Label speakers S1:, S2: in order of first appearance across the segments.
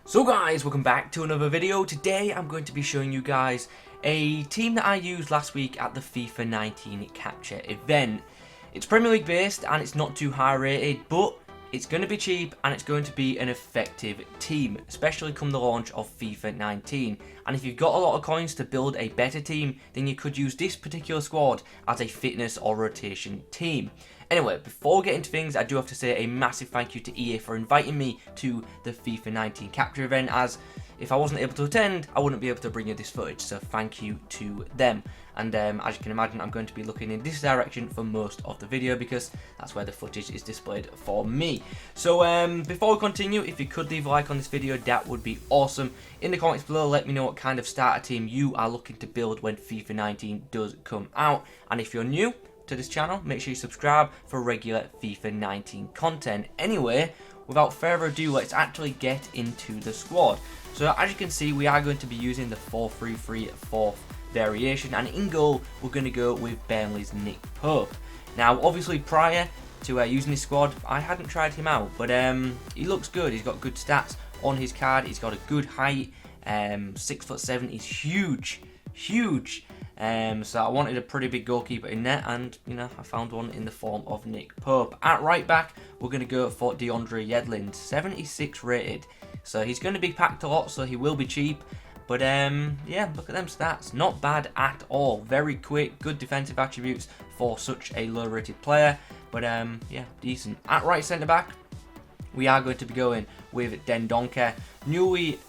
S1: So guys, welcome back to another video. Today I'm going to be showing you guys a team that I used last week at the FIFA 19 capture event. It's Premier League based and it's not too high rated, but it's going to be cheap and it's going to be an effective team, especially come the launch of FIFA 19. And if you've got a lot of coins to build a better team, then you could use this particular squad as a fitness or rotation team. Anyway, before we get into things, I do have to say a massive thank you to EA for inviting me to the FIFA 19 capture event, as if I wasn't able to attend, I wouldn't be able to bring you this footage, so thank you to them. And as you can imagine, I'm going to be looking in this direction for most of the video because that's where the footage is displayed for me. So before we continue, if you could leave a like on this video, that would be awesome. In the comments below, let me know what kind of starter team you are looking to build when FIFA 19 does come out. And if you're new to this channel, make sure you subscribe for regular FIFA 19 content. Anyway, without further ado, let's actually get into the squad. So as you can see, we are going to be using the 4-3-3 variation, and in goal we're going to go with Burnley's Nick Pope. Now obviously prior to using this squad, I hadn't tried him out, but he looks good. He's got good stats on his card. He's got a good height, 6'7". He's huge. So I wanted a pretty big goalkeeper in there, and you know, I found one in the form of Nick Pope. At right back, we're going to go for DeAndre Yedlin, 76 rated. So he's going to be packed a lot, so he will be cheap. But yeah, look at them stats. Not bad at all. Very quick, good defensive attributes for such a low rated player. But yeah, decent. At right centre back, we are going to be going with Dendoncker.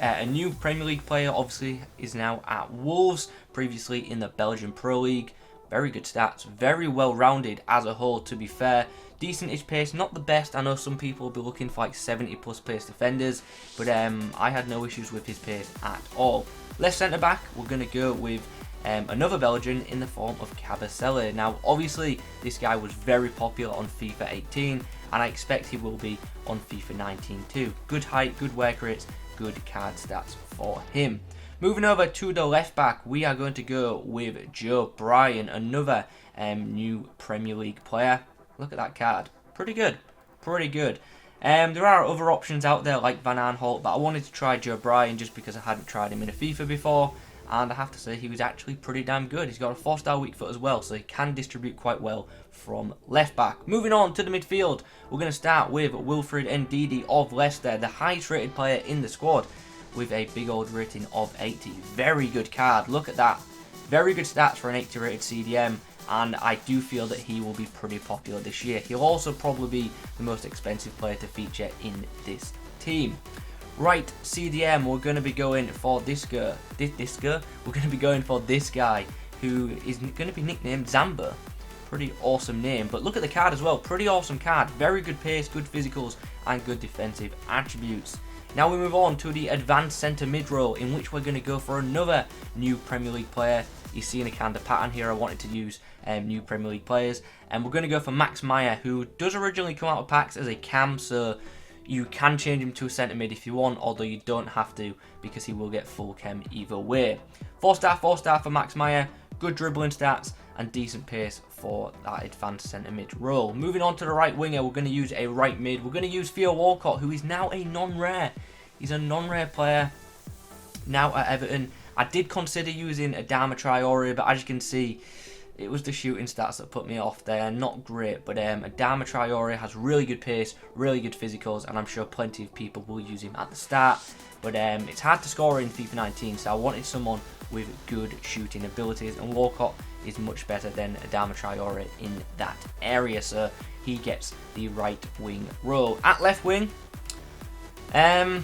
S1: A new Premier League player, obviously, is now at Wolves, previously in the Belgian Pro League. Very good stats, very well rounded as a whole, to be fair. Decentish pace, not the best. I know some people will be looking for like 70 plus pace defenders, but I had no issues with his pace at all. Left centre back, we're going to go with another Belgian in the form of Cabasele. Now obviously this guy was very popular on FIFA 18, and I expect he will be on FIFA 19 too. Good height, good work rates, good card stats for him. Moving over to the left back, we are going to go with Joe Bryan, another new Premier League player. Look at that card, pretty good. There are other options out there like Van Aanholt, but I wanted to try Joe Bryan just because I hadn't tried him in a FIFA before, and I have to say he was actually pretty damn good. He's got a 4-star weak foot as well, so he can distribute quite well from left back. Moving on to the midfield, we're going to start with Wilfred Ndidi of Leicester, the highest rated player in the squad, with a big old rating of 80. Very good card, look at that. Very good stats for an 80 rated CDM, and I do feel that he will be pretty popular this year. He'll also probably be the most expensive player to feature in this team. Right, CDM, we're going to be going for this guy. We're going to be going for this guy, who is going to be nicknamed Zamba. Pretty awesome name, but look at the card as well. Pretty awesome card. Very good pace, good physicals, and good defensive attributes. Now we move on to the advanced centre mid role, in which we're going to go for another new Premier League player. You're seeing a kind of pattern here. I wanted to use new Premier League players, and we're going to go for Max Meyer, who does originally come out of packs as a cam, so you can change him to a centre mid if you want, although you don't have to because he will get full chem either way. 4-star for Max Meyer, good dribbling stats and decent pace for that advanced centre mid role. Moving on to the right winger, we're going to use a right mid. We're going to use Theo Walcott, who is now a non-rare. He's a non-rare player now at Everton. I did consider using Adama Traore, but as you can see, it was the shooting stats that put me off. They are not great, but Adama Traore has really good pace, really good physicals, and I'm sure plenty of people will use him at the start. But it's hard to score in FIFA 19, so I wanted someone with good shooting abilities, and Walcott is much better than Adama Traore in that area, so he gets the right wing role. At left wing,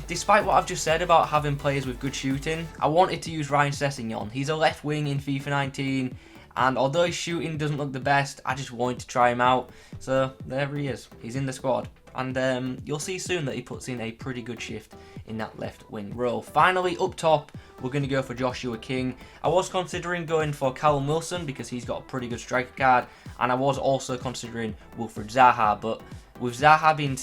S1: despite what I've just said about having players with good shooting, I wanted to use Ryan Sessegnon. He's a left wing in FIFA 19, and although his shooting doesn't look the best, I just wanted to try him out. So there he is. He's in the squad. And you'll see soon that he puts in a pretty good shift in that left wing role. Finally, up top, we're going to go for Joshua King. I was considering going for Callum Wilson because he's got a pretty good striker card. And I was also considering Wilfred Zaha. But with Zaha being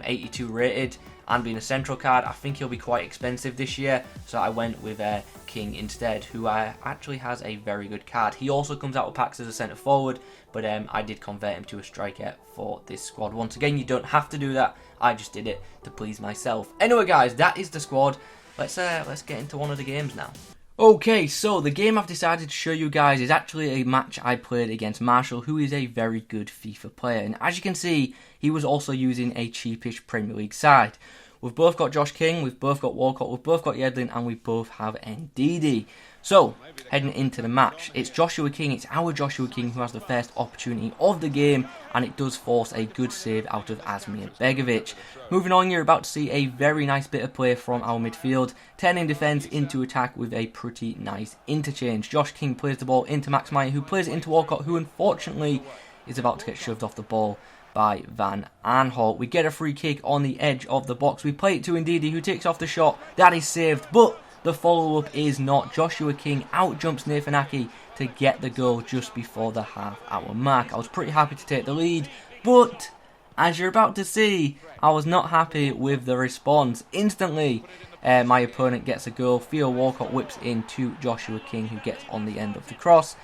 S1: 82 rated and being a central card, I think he'll be quite expensive this year. So I went with King instead, who actually has a very good card. He also comes out with packs as a centre forward, but I did convert him to a striker for this squad. Once again, you don't have to do that. I just did it to please myself. Anyway, guys, that is the squad. let's get into one of the games now. Okay, so the game I've decided to show you guys is actually a match I played against Marshall, who is a very good FIFA player. And as you can see, he was also using a cheapish Premier League side. We've both got Josh King, we've both got Walcott, we've both got Yedlin, and we both have Ndidi. So, heading into the match, it's Joshua King, it's our Joshua King who has the first opportunity of the game, and it does force a good save out of Asmir Begovic. Moving on, you're about to see a very nice bit of play from our midfield, turning defence into attack with a pretty nice interchange. Josh King plays the ball into Max Meyer, who plays it into Walcott, who unfortunately is about to get shoved off the ball by Van Aanholt. We get a free kick on the edge of the box. We play it to Ndidi, who takes off the shot. That is saved, but the follow-up is not. Joshua King out-jumps Nathan Aki to get the goal just before the half-hour mark. I was pretty happy to take the lead, but as you're about to see, I was not happy with the response. Instantly, my opponent gets a goal. Theo Walcott whips into Joshua King, who gets on the end of the cross.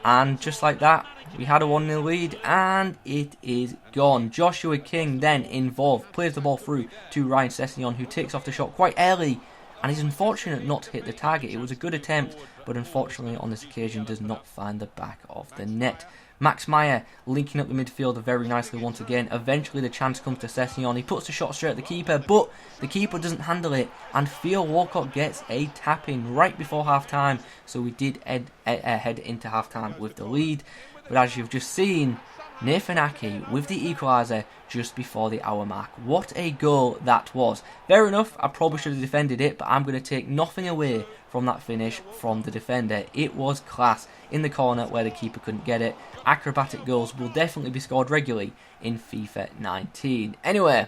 S1: And just like that, we had a 1-0 lead, and it is gone. Joshua King then involved, plays the ball through to Ryan Sessegnon, who takes off the shot quite early, and he's unfortunate not to hit the target. It was a good attempt, but unfortunately on this occasion does not find the back of the net. Max Meyer linking up the midfield very nicely once again. Eventually the chance comes to Sessegnon. He puts the shot straight at the keeper, but the keeper doesn't handle it, and Theo Walcott gets a tap-in right before half-time, so we did head into half-time with the lead. But as you've just seen, Nathan Aki with the equaliser just before the hour mark. What a goal that was. Fair enough, I probably should have defended it, but I'm going to take nothing away from that finish from the defender. It was class in the corner where the keeper couldn't get it. Acrobatic goals will definitely be scored regularly in FIFA 19. Anyway,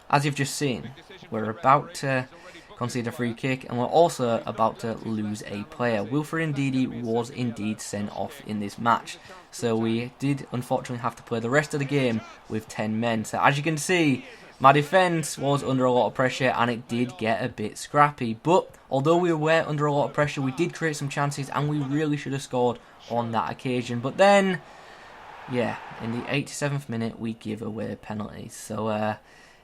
S1: as you've just seen, we're about to concede a free kick, and we're also about to lose a player. Wilfred Ndidi was indeed sent off in this match, so we did unfortunately have to play the rest of the game with 10 men. So as you can see, my defence was under a lot of pressure, and it did get a bit scrappy. But although we were under a lot of pressure, we did create some chances, and we really should have scored on that occasion. But then, yeah, in the 87th minute, we give away a penalty. So,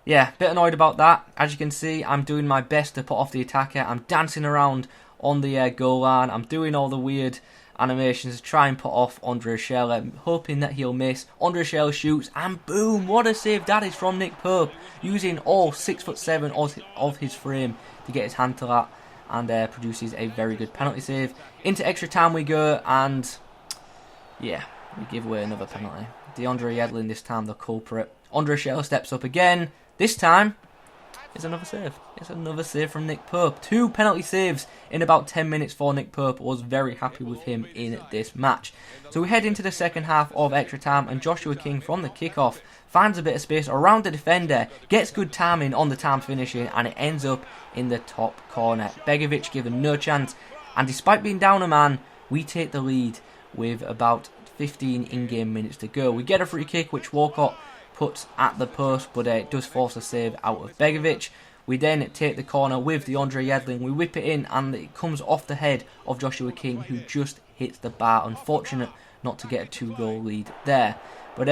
S1: yeah, bit annoyed about that. As you can see, I'm doing my best to put off the attacker. I'm dancing around on the goal line. I'm doing all the weird animations to try and put off Andre Schürrle, hoping that he'll miss. Andre Schürrle shoots, and boom, what a save that is from Nick Pope, using all 6'7" of his frame to get his hand to that, and produces a very good penalty save. Into extra time we go, and yeah, we give away another penalty. DeAndre Yedlin this time the culprit. Andre Schürrle steps up again. This time, it's another save. It's another save from Nick Pope. 2 penalty saves in about 10 minutes for Nick Pope. Was very happy with him in this match. So we head into the second half of extra time, and Joshua King from the kickoff finds a bit of space around the defender, gets good timing on the time finishing, and it ends up in the top corner. Begovic given no chance, and despite being down a man, we take the lead with about 15 in-game minutes to go. We get a free kick which Walcott puts at the post, but it does force a save out of Begovic. We then take the corner with DeAndre Yedlin. We whip it in, and it comes off the head of Joshua King, who just hits the bar. Unfortunate not to get a 2-goal lead there. But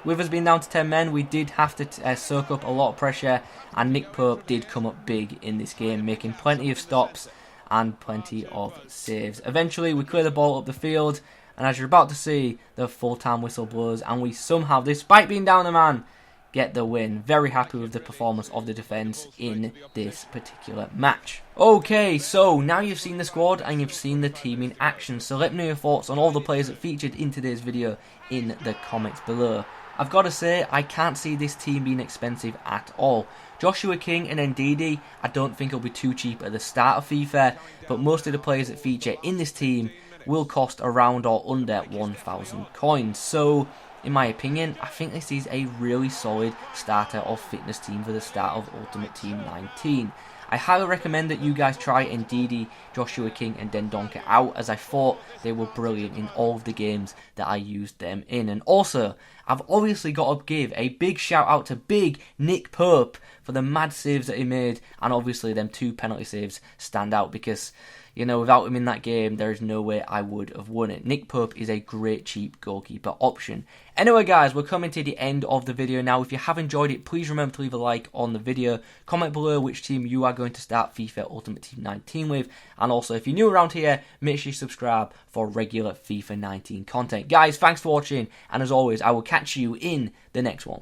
S1: with us being down to 10 men, we did have to soak up a lot of pressure, and Nick Pope did come up big in this game, making plenty of stops and plenty of saves. Eventually, we clear the ball up the field, and as you're about to see, the full-time whistle blows, and we somehow, despite being down a man, get the win. Very happy with the performance of the defence in this particular match. Okay, so now you've seen the squad and you've seen the team in action, so let me know your thoughts on all the players that featured in today's video in the comments below. I've got to say, I can't see this team being expensive at all. Joshua King and Ndidi, I don't think will be too cheap at the start of FIFA, but most of the players that feature in this team will cost around or under 1,000 coins. So, in my opinion, I think this is a really solid starter or fitness team for the start of Ultimate Team 19. I highly recommend that you guys try Ndidi, Joshua King and Dendoncker out, as I thought they were brilliant in all of the games that I used them in. And also, I've obviously got to give a big shout out to Big Nick Pope for the mad saves that he made, and obviously them 2 penalty saves stand out because, you know, without him in that game, there is no way I would have won it. Nick Pope is a great cheap goalkeeper option. Anyway, guys, we're coming to the end of the video now. If you have enjoyed it, please remember to leave a like on the video. Comment below which team you are going to start FIFA Ultimate Team 19 with. And also, if you're new around here, make sure you subscribe for regular FIFA 19 content. Guys, thanks for watching. And as always, I will catch you in the next one.